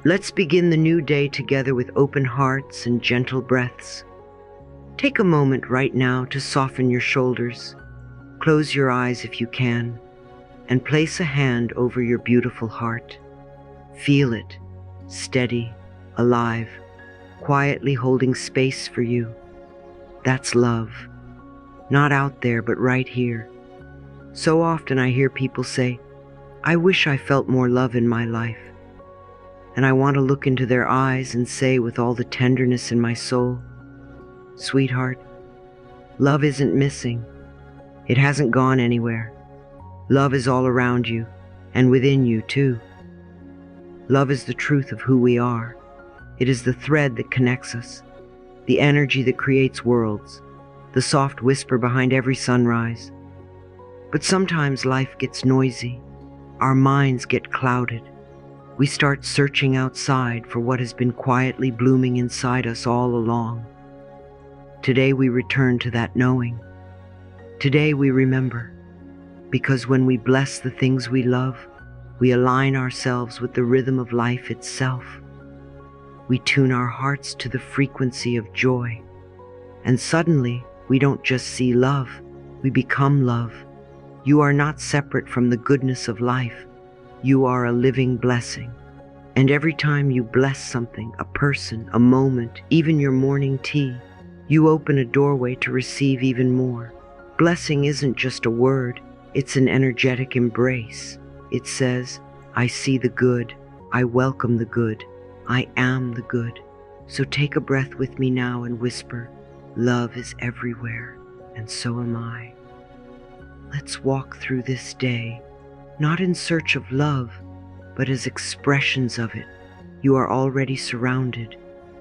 Let's begin the new day together with open hearts and gentle breaths. Take a moment right now to soften your shoulders. Close your eyes if you can, and place a hand over your beautiful heart. Feel it, steady, alive, quietly holding space for you. That's love. Not out there, but right here. So often I hear people say, "I wish I felt more love in my life." And I want to look into their eyes and say with all the tenderness in my soul, "Sweetheart, love isn't missing. It hasn't gone anywhere. Love is all around you, and within you too. Love is the truth of who we are. It is the thread that connects us, the energy that creates worlds, the soft whisper behind every sunrise. But sometimes life gets noisy. Our minds get clouded. We start searching outside for what has been quietly blooming inside us all along. Today we return to that knowing. Today we remember, because when we bless the things we love, we align ourselves with the rhythm of life itself. We tune our hearts to the frequency of joy. And suddenly, we don't just see love, we become love. You are not separate from the goodness of life. You are a living blessing. And every time you bless something, a person, a moment, even your morning tea, you open a doorway to receive even more. Blessing isn't just a word, it's an energetic embrace. It says, "I see the good, I welcome the good, I am the good." So take a breath with me now and whisper, "Love is everywhere, and so am I." Let's walk through this day, not in search of love, but as expressions of it. You are already surrounded.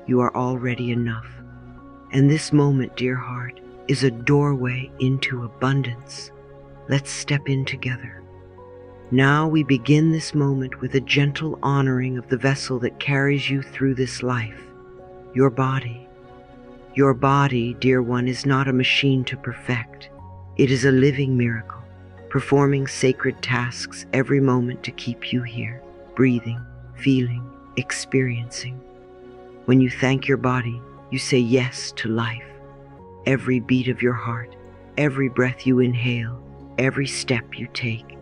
You are already enough. And this moment, dear heart, is a doorway into abundance. Let's step in together. Now we begin this moment with a gentle honoring of the vessel that carries you through this life, your body. Your body, dear one, is not a machine to perfect. It is a living miracle, performing sacred tasks every moment to keep you here, breathing, feeling, experiencing. When you thank your body, you say yes to life. Every beat of your heart, every breath you inhale, every step you take,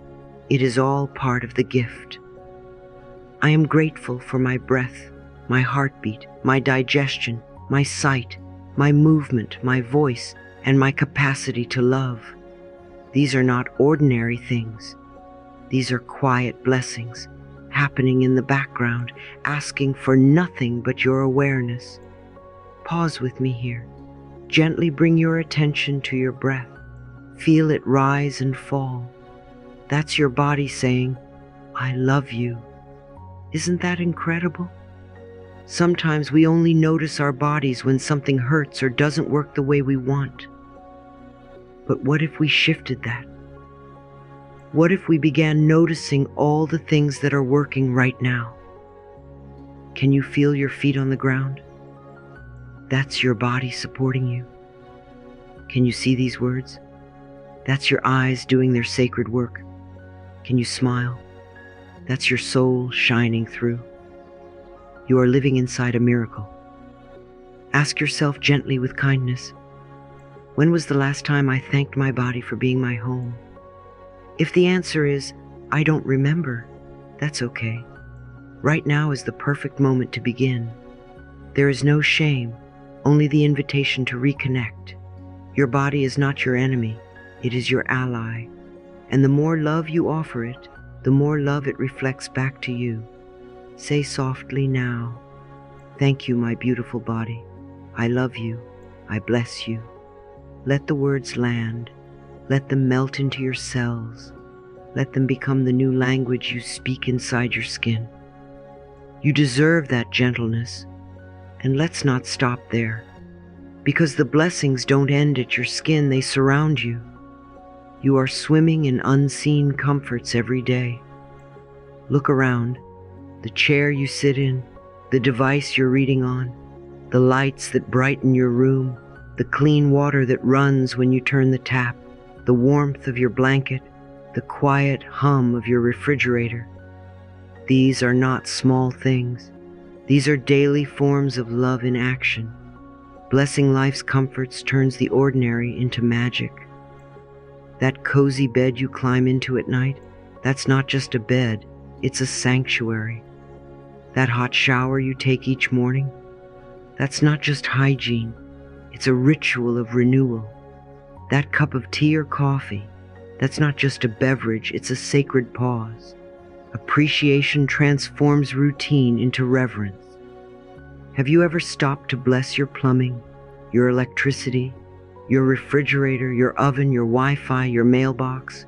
it is all part of the gift. I am grateful for my breath, my heartbeat, my digestion, my sight, my movement, my voice, and my capacity to love. These are not ordinary things. These are quiet blessings happening in the background, asking for nothing but your awareness. Pause with me here. Gently bring your attention to your breath. Feel it rise and fall. That's your body saying, "I love you." Isn't that incredible? Sometimes we only notice our bodies when something hurts or doesn't work the way we want. But what if we shifted that? What if we began noticing all the things that are working right now? Can you feel your feet on the ground? That's your body supporting you. Can you see these words? That's your eyes doing their sacred work. Can you smile? That's your soul shining through. You are living inside a miracle. Ask yourself gently with kindness, when was the last time I thanked my body for being my home? If the answer is, "I don't remember," that's okay. Right now is the perfect moment to begin. There is no shame, only the invitation to reconnect. Your body is not your enemy, it is your ally. And the more love you offer it, the more love it reflects back to you. Say softly now, "Thank you, my beautiful body. I love you. I bless you." Let the words land. Let them melt into your cells. Let them become the new language you speak inside your skin. You deserve that gentleness. And let's not stop there, because the blessings don't end at your skin, they surround you. You are swimming in unseen comforts every day. Look around. The chair you sit in, the device you're reading on, the lights that brighten your room, the clean water that runs when you turn the tap, the warmth of your blanket, the quiet hum of your refrigerator. These are not small things. These are daily forms of love in action. Blessing life's comforts turns the ordinary into magic. That cozy bed you climb into at night, that's not just a bed, it's a sanctuary. That hot shower you take each morning, that's not just hygiene, it's a ritual of renewal. That cup of tea or coffee, that's not just a beverage, it's a sacred pause. Appreciation transforms routine into reverence. Have you ever stopped to bless your plumbing, your electricity, your refrigerator, your oven, your Wi-Fi, your mailbox?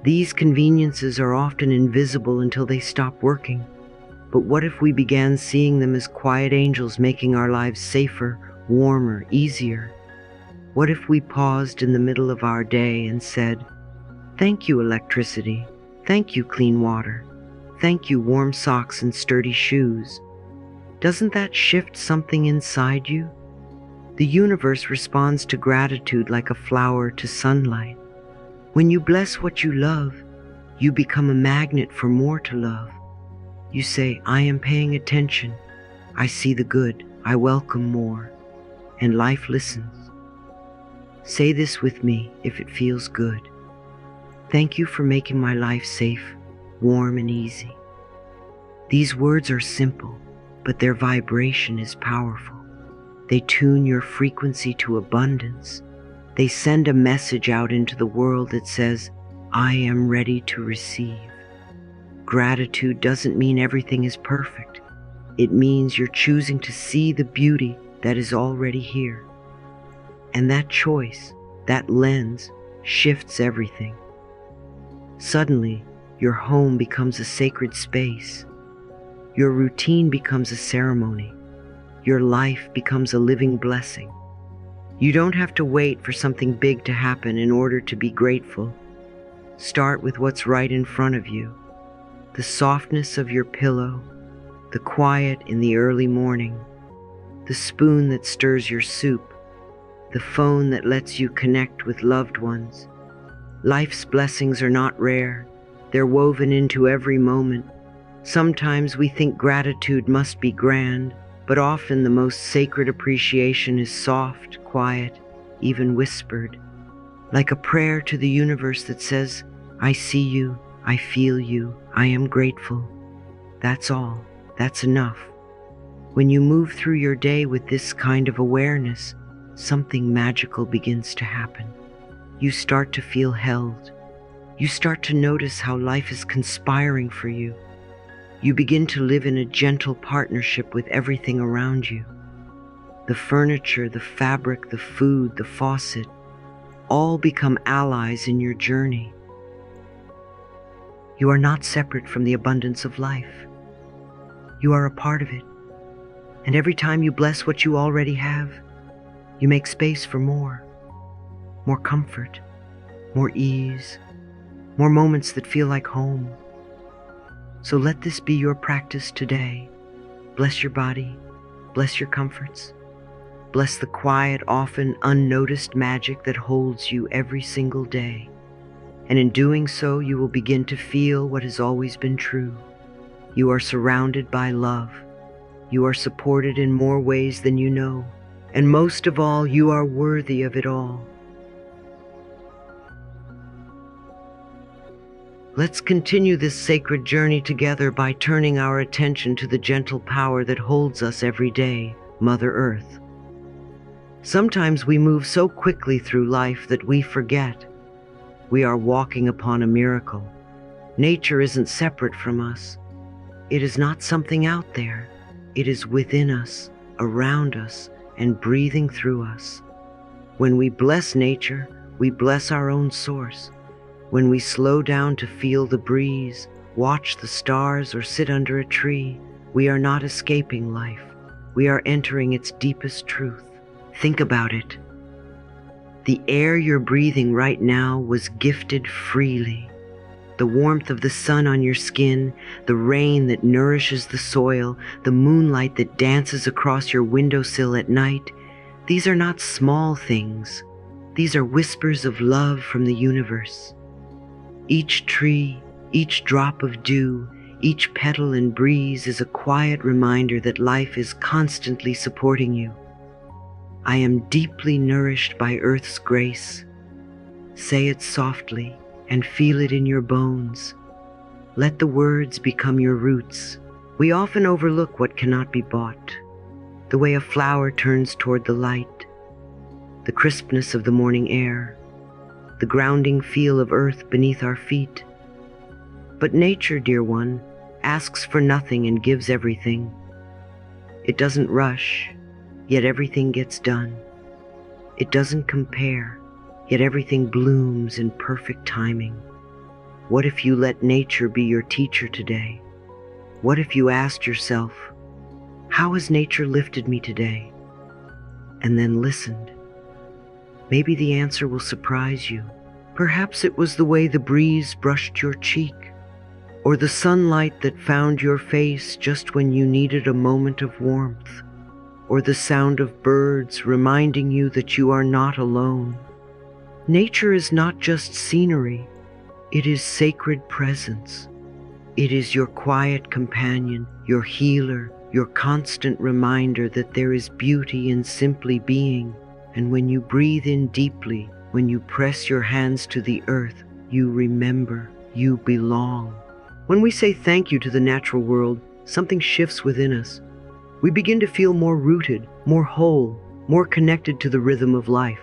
These conveniences are often invisible until they stop working. But what if we began seeing them as quiet angels making our lives safer, warmer, easier? What if we paused in the middle of our day and said, "Thank you, electricity. Thank you, clean water. Thank you, warm socks and sturdy shoes." Doesn't that shift something inside you? The universe responds to gratitude like a flower to sunlight. When you bless what you love, you become a magnet for more to love. You say, "I am paying attention. I see the good. I welcome more." And life listens. Say this with me if it feels good. Thank you for making my life safe, warm, and easy. These words are simple, but their vibration is powerful. They tune your frequency to abundance. They send a message out into the world that says, "I am ready to receive." Gratitude doesn't mean everything is perfect. It means you're choosing to see the beauty that is already here. And that choice, that lens, shifts everything. Suddenly, your home becomes a sacred space. Your routine becomes a ceremony. Your life becomes a living blessing. You don't have to wait for something big to happen in order to be grateful. Start with what's right in front of you. The softness of your pillow, the quiet in the early morning, the spoon that stirs your soup, the phone that lets you connect with loved ones. Life's blessings are not rare. They're woven into every moment. Sometimes we think gratitude must be grand, but often the most sacred appreciation is soft, quiet, even whispered. Like a prayer to the universe that says, "I see you, I feel you, I am grateful." That's all. That's enough. When you move through your day with this kind of awareness, something magical begins to happen. You start to feel held. You start to notice how life is conspiring for you. You begin to live in a gentle partnership with everything around you. The furniture, the fabric, the food, the faucet, all become allies in your journey. You are not separate from the abundance of life. You are a part of it. And every time you bless what you already have, you make space for more comfort, more ease, more moments that feel like home. So let this be your practice today. Bless your body, bless your comforts, bless the quiet, often unnoticed magic that holds you every single day. And in doing so, you will begin to feel what has always been true. You are surrounded by love. You are supported in more ways than you know. And most of all, you are worthy of it all. Let's continue this sacred journey together by turning our attention to the gentle power that holds us every day, Mother Earth. Sometimes we move so quickly through life that we forget. We are walking upon a miracle. Nature isn't separate from us. It is not something out there. It is within us, around us, and breathing through us. When we bless nature, we bless our own source. When we slow down to feel the breeze, watch the stars, or sit under a tree, we are not escaping life. We are entering its deepest truth. Think about it. The air you're breathing right now was gifted freely. The warmth of the sun on your skin, the rain that nourishes the soil, the moonlight that dances across your windowsill at night, these are not small things. These are whispers of love from the universe. Each tree, each drop of dew, Each petal and breeze is a quiet reminder that life is constantly supporting you. I am deeply nourished by Earth's grace. Say it softly and feel it in your bones. Let the words become your roots. We often overlook what cannot be bought. The way a flower turns toward the light, the crispness of the morning air, the grounding feel of earth beneath our feet. But nature, dear one, asks for nothing and gives everything. It doesn't rush, yet everything gets done. It doesn't compare, yet everything blooms in perfect timing. What if you let nature be your teacher today? What if you asked yourself, how has nature lifted me today? And then listened. Maybe the answer will surprise you. Perhaps it was the way the breeze brushed your cheek, or the sunlight that found your face just when you needed a moment of warmth, or the sound of birds reminding you that you are not alone. Nature is not just scenery, it is sacred presence. It is your quiet companion, your healer, your constant reminder that there is beauty in simply being. And when you breathe in deeply, when you press your hands to the earth, you remember you belong. When we say thank you to the natural world, something shifts within us. We begin to feel more rooted, more whole, more connected to the rhythm of life.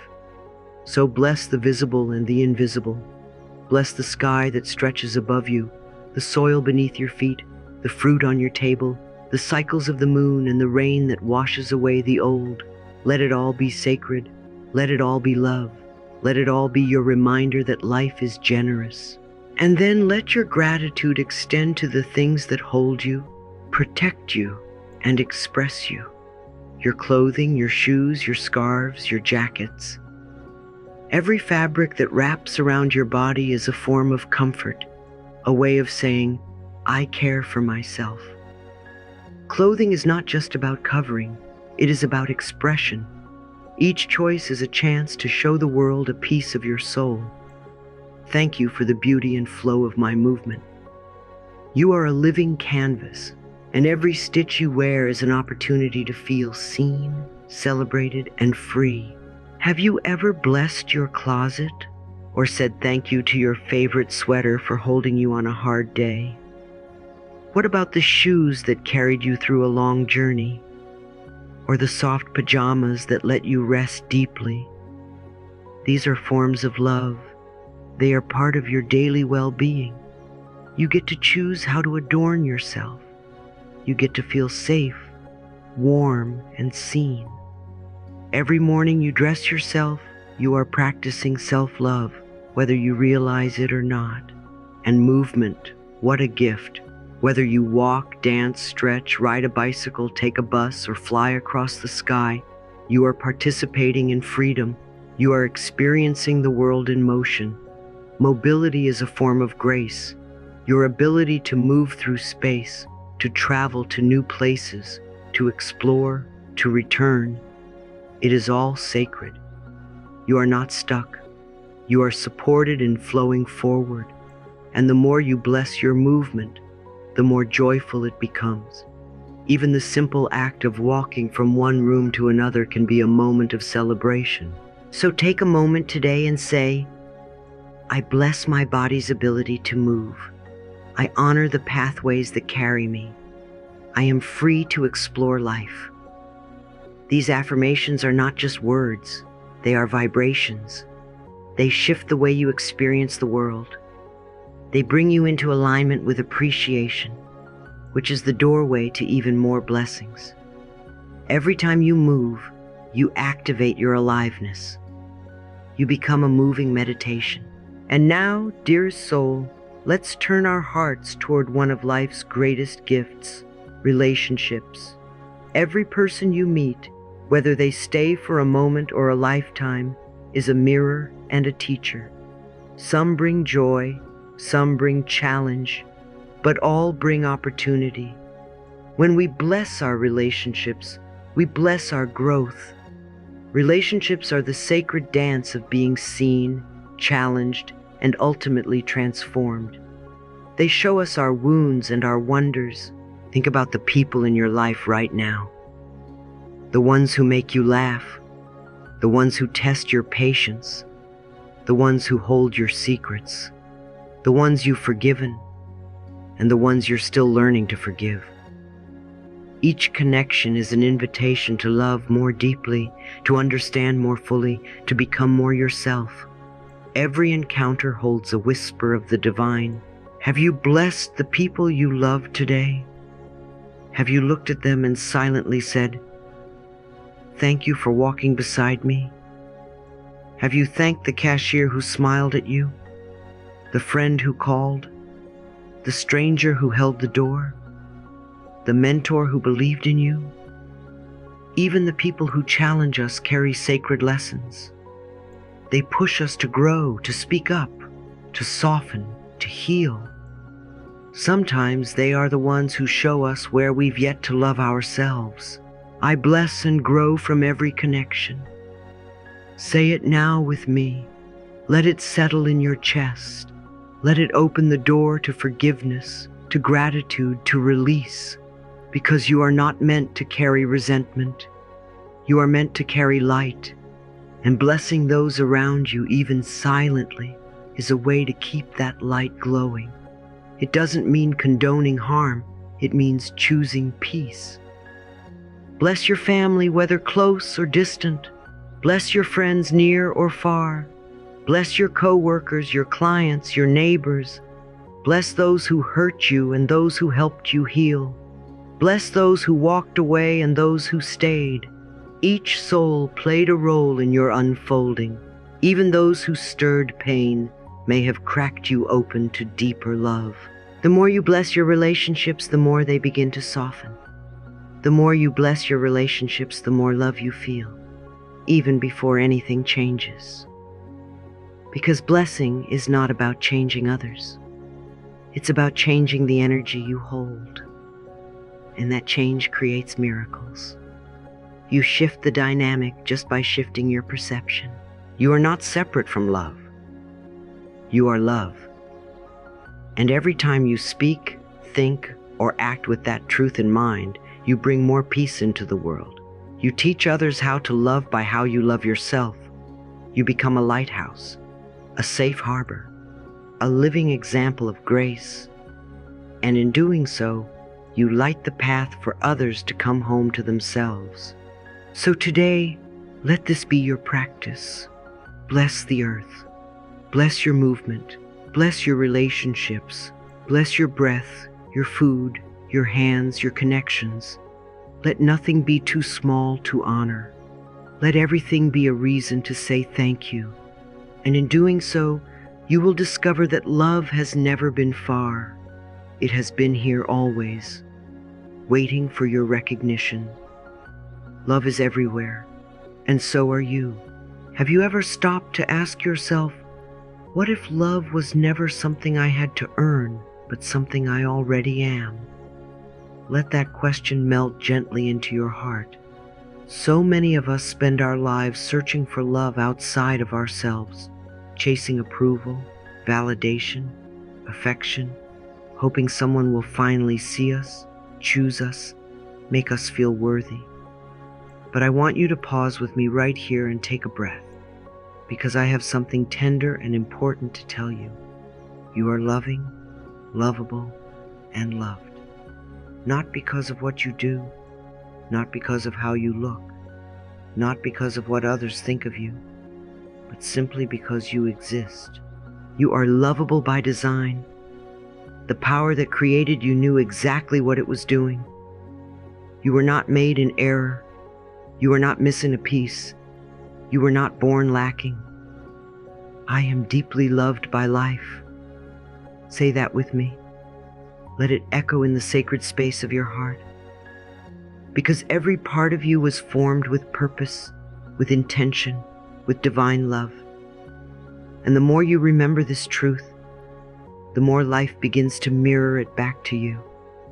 So bless the visible and the invisible. Bless the sky that stretches above you, the soil beneath your feet, the fruit on your table, the cycles of the moon and the rain that washes away the old. Let it all be sacred. Let it all be love. Let it all be your reminder that life is generous. And then let your gratitude extend to the things that hold you, protect you, and express you. Your clothing, your shoes, your scarves, your jackets. Every fabric that wraps around your body is a form of comfort, a way of saying, I care for myself. Clothing is not just about covering, it is about expression. Each choice is a chance to show the world a piece of your soul. Thank you for the beauty and flow of my movement. You are a living canvas, and every stitch you wear is an opportunity to feel seen, celebrated, and free. Have you ever blessed your closet or said thank you to your favorite sweater for holding you on a hard day? What about the shoes that carried you through a long journey? Or the soft pajamas that let you rest deeply? These are forms of love. They are part of your daily well-being. You get to choose how to adorn yourself. You get to feel safe, warm, and seen. Every morning you dress yourself, you are practicing self-love, whether you realize it or not. And movement, what a gift. Whether you walk, dance, stretch, ride a bicycle, take a bus, or fly across the sky, you are participating in freedom. You are experiencing the world in motion. Mobility is a form of grace. Your ability to move through space, to travel to new places, to explore, to return. It is all sacred. You are not stuck. You are supported in flowing forward. And the more you bless your movement, the more joyful it becomes. Even the simple act of walking from one room to another can be a moment of celebration. So take a moment today and say, I bless my body's ability to move. I honor the pathways that carry me. I am free to explore life. These affirmations are not just words, they are vibrations. They shift the way you experience the world. They bring you into alignment with appreciation, which is the doorway to even more blessings. Every time you move, you activate your aliveness. You become a moving meditation. And now, dearest soul, let's turn our hearts toward one of life's greatest gifts, relationships. Every person you meet, whether they stay for a moment or a lifetime, is a mirror and a teacher. Some bring joy, some bring challenge, but all bring opportunity. When we bless our relationships, we bless our growth. Relationships are the sacred dance of being seen, challenged, and ultimately transformed. They show us our wounds and our wonders. Think about the people in your life right now. The ones who make you laugh, the ones who test your patience, the ones who hold your secrets, the ones you've forgiven, and the ones you're still learning to forgive. Each connection is an invitation to love more deeply, to understand more fully, to become more yourself. Every encounter holds a whisper of the divine. Have you blessed the people you love today? Have you looked at them and silently said, "Thank you for walking beside me"? Have you thanked the cashier who smiled at you, the friend who called, the stranger who held the door, the mentor who believed in you? Even the people who challenge us carry sacred lessons. They push us to grow, to speak up, to soften, to heal. Sometimes they are the ones who show us where we've yet to love ourselves. I bless and grow from every connection. Say it now with me. Let it settle in your chest. Let it open the door to forgiveness, to gratitude, to release. Because you are not meant to carry resentment. You are meant to carry light. And blessing those around you, even silently, is a way to keep that light glowing. It doesn't mean condoning harm. It means choosing peace. Bless your family, whether close or distant. Bless your friends near or far. Bless your co-workers, your clients, your neighbors. Bless those who hurt you and those who helped you heal. Bless those who walked away and those who stayed. Each soul played a role in your unfolding. Even those who stirred pain may have cracked you open to deeper love. The more you bless your relationships, the more they begin to soften. The more you bless your relationships, the more love you feel, even before anything changes. Because blessing is not about changing others. It's about changing the energy you hold. And that change creates miracles. You shift the dynamic just by shifting your perception. You are not separate from love. You are love. And every time you speak, think, or act with that truth in mind, you bring more peace into the world. You teach others how to love by how you love yourself. You become a lighthouse, a safe harbor, a living example of grace. And in doing so, you light the path for others to come home to themselves. So today, let this be your practice. Bless the earth. Bless your movement. Bless your relationships. Bless your breath, your food, your hands, your connections. Let nothing be too small to honor. Let everything be a reason to say thank you. And in doing so, you will discover that love has never been far. It has been here always, waiting for your recognition. Love is everywhere, and so are you. Have you ever stopped to ask yourself, what if love was never something I had to earn, but something I already am? Let that question melt gently into your heart. So many of us spend our lives searching for love outside of ourselves, chasing approval, validation, affection, hoping someone will finally see us, choose us, make us feel worthy. But I want you to pause with me right here and take a breath, because I have something tender and important to tell you. You are loving, lovable, and loved. Not because of what you do, not because of how you look, not because of what others think of you, but simply because you exist. You are lovable by design. The power that created you knew exactly what it was doing. You were not made in error. You were not missing a piece. You were not born lacking. I am deeply loved by life. Say that with me. Let it echo in the sacred space of your heart. Because every part of you was formed with purpose, with intention, with divine love. And the more you remember this truth, the more life begins to mirror it back to you.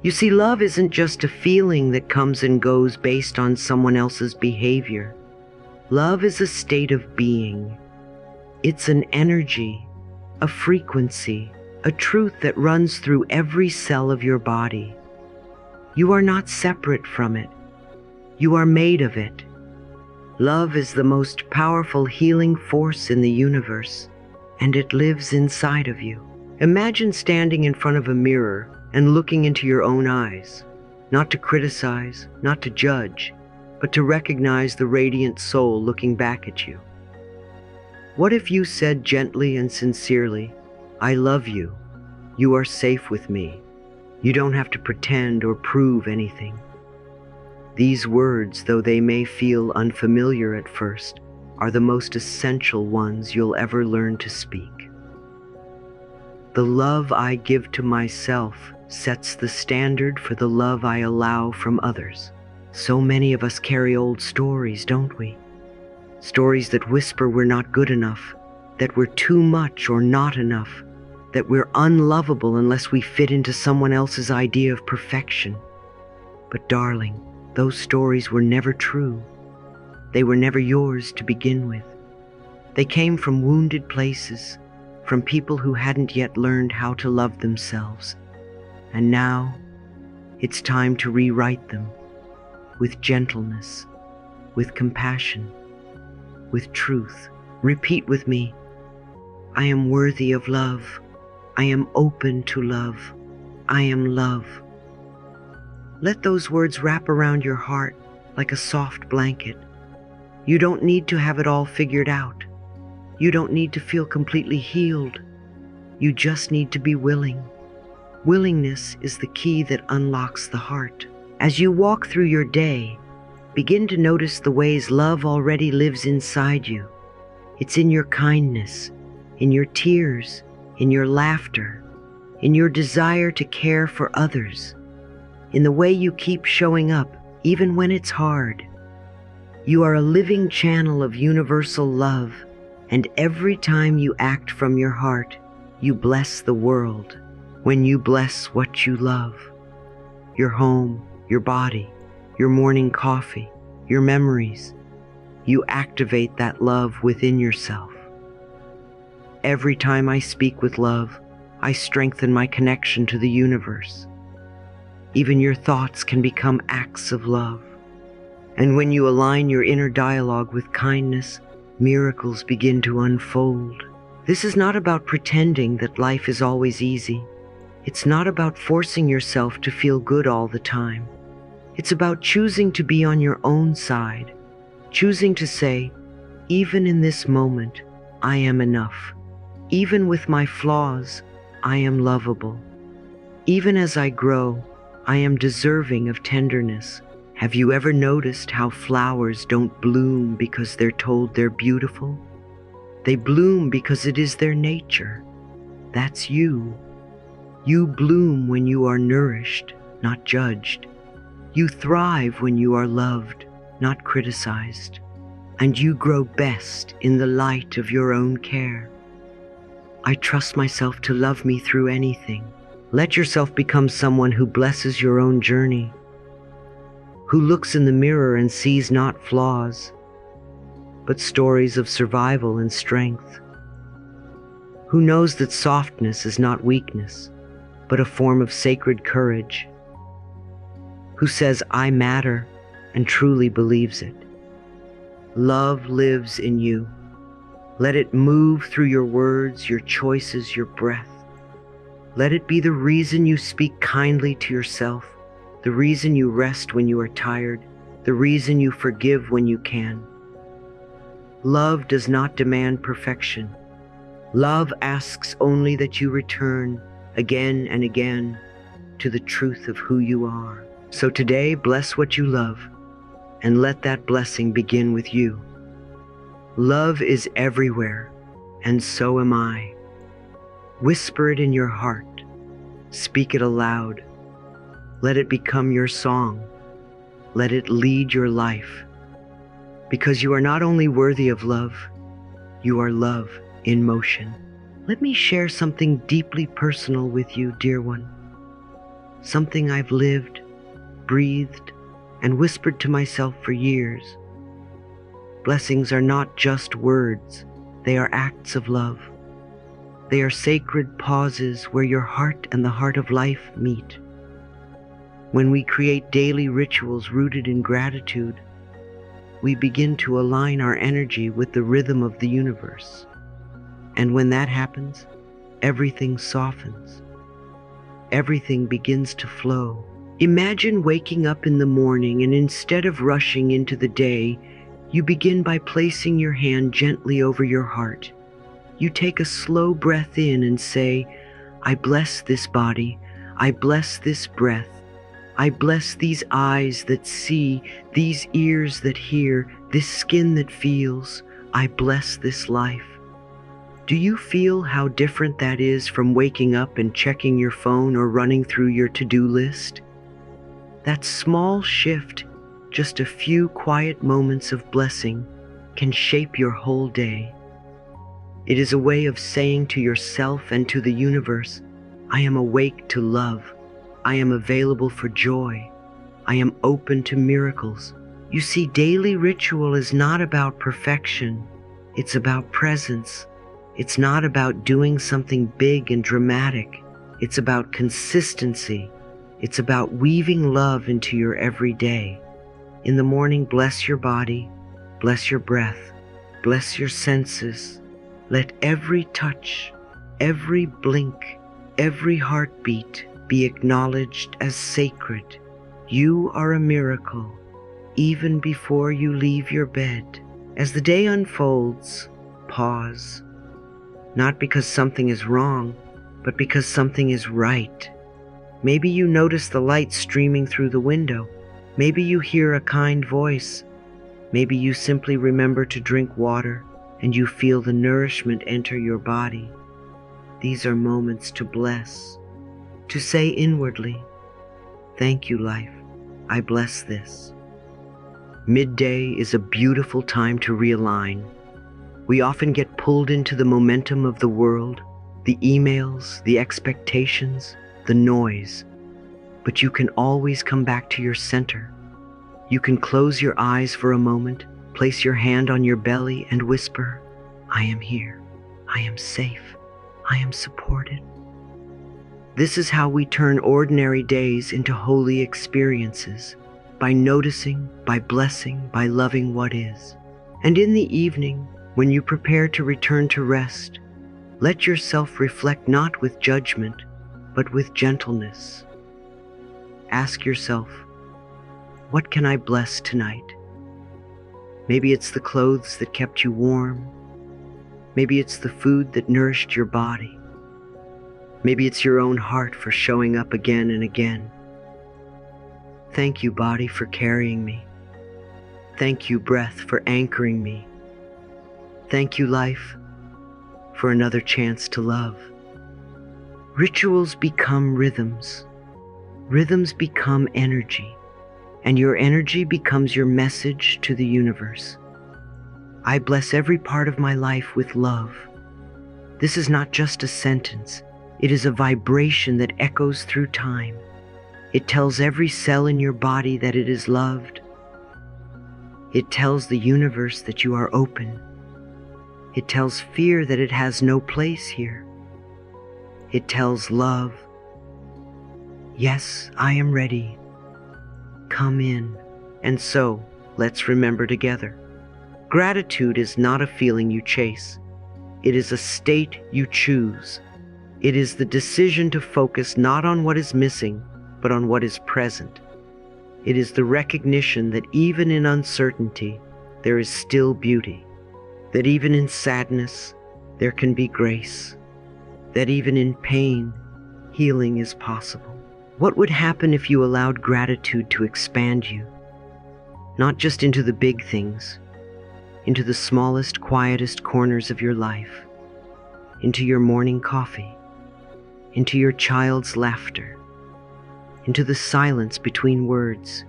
You see, love isn't just a feeling that comes and goes based on someone else's behavior. Love is a state of being. It's an energy, a frequency, a truth that runs through every cell of your body. You are not separate from it. You are made of it. Love is the most powerful healing force in the universe, and it lives inside of you. Imagine standing in front of a mirror and looking into your own eyes, not to criticize, not to judge, but to recognize the radiant soul looking back at you. What if you said gently and sincerely, "I love you. You are safe with me. You don't have to pretend or prove anything." These words, though they may feel unfamiliar at first, are the most essential ones you'll ever learn to speak. The love I give to myself sets the standard for the love I allow from others. So many of us carry old stories, don't we? Stories that whisper we're not good enough, that we're too much or not enough, that we're unlovable unless we fit into someone else's idea of perfection. But darling, those stories were never true. They were never yours to begin with. They came from wounded places, from people who hadn't yet learned how to love themselves. And now, it's time to rewrite them with gentleness, with compassion, with truth. Repeat with me, I am worthy of love. I am open to love. I am love. Let those words wrap around your heart like a soft blanket. You don't need to have it all figured out. You don't need to feel completely healed. You just need to be willing. Willingness is the key that unlocks the heart. As you walk through your day, begin to notice the ways love already lives inside you. It's in your kindness, in your tears, in your laughter, in your desire to care for others, in the way you keep showing up even when it's hard. You are a living channel of universal love, and every time you act from your heart, you bless the world. When you bless what you love, your home, your body, your morning coffee, your memories, you activate that love within yourself. Every time I speak with love, I strengthen my connection to the universe. Even your thoughts can become acts of love. And when you align your inner dialogue with kindness, miracles begin to unfold. This is not about pretending that life is always easy. It's not about forcing yourself to feel good all the time. It's about choosing to be on your own side, choosing to say, even in this moment, I am enough. Even with my flaws, I am lovable. Even as I grow, I am deserving of tenderness. Have you ever noticed how flowers don't bloom because they're told they're beautiful? They bloom because it is their nature. That's you. You bloom when you are nourished, not judged. You thrive when you are loved, not criticized. And you grow best in the light of your own care. I trust myself to love me through anything. Let yourself become someone who blesses your own journey, who looks in the mirror and sees not flaws, but stories of survival and strength, who knows that softness is not weakness, but a form of sacred courage, who says, I matter, and truly believes it. Love lives in you. Let it move through your words, your choices, your breath. Let it be the reason you speak kindly to yourself, the reason you rest when you are tired, the reason you forgive when you can. Love does not demand perfection. Love asks only that you return again and again to the truth of who you are. So today, bless what you love, and let that blessing begin with you. Love is everywhere, and so am I. Whisper it in your heart. Speak it aloud. Let it become your song. Let it lead your life. Because you are not only worthy of love, you are love in motion. Let me share something deeply personal with you, dear one. Something I've lived, breathed, and whispered to myself for years. Blessings are not just words, they are acts of love. They are sacred pauses where your heart and the heart of life meet. When we create daily rituals rooted in gratitude, we begin to align our energy with the rhythm of the universe. And when that happens, everything softens. Everything begins to flow. Imagine waking up in the morning, and instead of rushing into the day, you begin by placing your hand gently over your heart. You take a slow breath in and say, I bless this body, I bless this breath, I bless these eyes that see, these ears that hear, this skin that feels, I bless this life. Do you feel how different that is from waking up and checking your phone or running through your to-do list? That small shift, just a few quiet moments of blessing, can shape your whole day. It is a way of saying to yourself and to the universe, I am awake to love. I am available for joy. I am open to miracles. You see, daily ritual is not about perfection. It's about presence. It's not about doing something big and dramatic. It's about consistency. It's about weaving love into your everyday. In the morning, bless your body, bless your breath, bless your senses. Let every touch, every blink, every heartbeat be acknowledged as sacred. You are a miracle, even before you leave your bed. As the day unfolds, pause. Not because something is wrong, but because something is right. Maybe you notice the light streaming through the window. Maybe you hear a kind voice. Maybe you simply remember to drink water and you feel the nourishment enter your body. These are moments to bless, to say inwardly, thank you, life. I bless this. Midday is a beautiful time to realign. We often get pulled into the momentum of the world, the emails, the expectations, the noise. But you can always come back to your center. You can close your eyes for a moment, place your hand on your belly and whisper, I am here. I am safe. I am supported. This is how we turn ordinary days into holy experiences, by noticing, by blessing, by loving what is. And in the evening, when you prepare to return to rest, let yourself reflect not with judgment, but with gentleness. Ask yourself, what can I bless tonight? Maybe it's the clothes that kept you warm. Maybe it's the food that nourished your body. Maybe it's your own heart for showing up again and again. Thank you, body, for carrying me. Thank you, breath, for anchoring me. Thank you, life, for another chance to love. Rituals become rhythms. Rhythms become energy, and your energy becomes your message to the universe. I bless every part of my life with love. This is not just a sentence. It is a vibration that echoes through time. It tells every cell in your body that it is loved. It tells the universe that you are open. It tells fear that it has no place here. It tells love, yes, I am ready. Come in. And so, let's remember together. Gratitude is not a feeling you chase. It is a state you choose. It is the decision to focus not on what is missing, but on what is present. It is the recognition that even in uncertainty, there is still beauty. That even in sadness, there can be grace. That even in pain, healing is possible. What would happen if you allowed gratitude to expand you? Not just into the big things, into the smallest, quietest corners of your life, into your morning coffee, into your child's laughter, into the silence between words,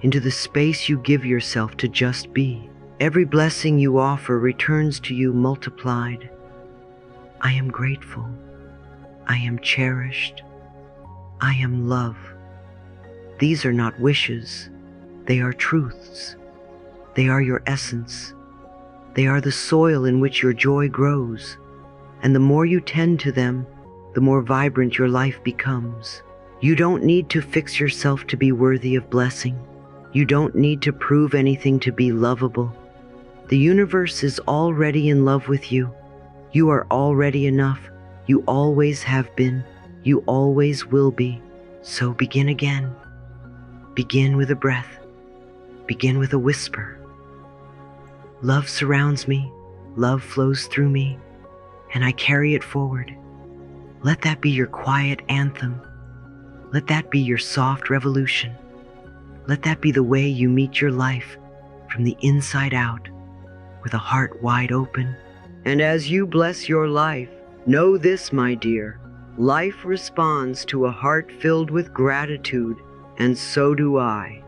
into the space you give yourself to just be. Every blessing you offer returns to you multiplied. I am grateful. I am cherished. I am love. These are not wishes. They are truths. They are your essence. They are the soil in which your joy grows. And the more you tend to them, the more vibrant your life becomes. You don't need to fix yourself to be worthy of blessing. You don't need to prove anything to be lovable. The universe is already in love with you. You are already enough. You always have been. You always will be. So begin again. Begin with a breath. Begin with a whisper. Love surrounds me. Love flows through me. And I carry it forward. Let that be your quiet anthem. Let that be your soft revolution. Let that be the way you meet your life from the inside out, with a heart wide open. And as you bless your life, know this, my dear, life responds to a heart filled with gratitude, and so do I.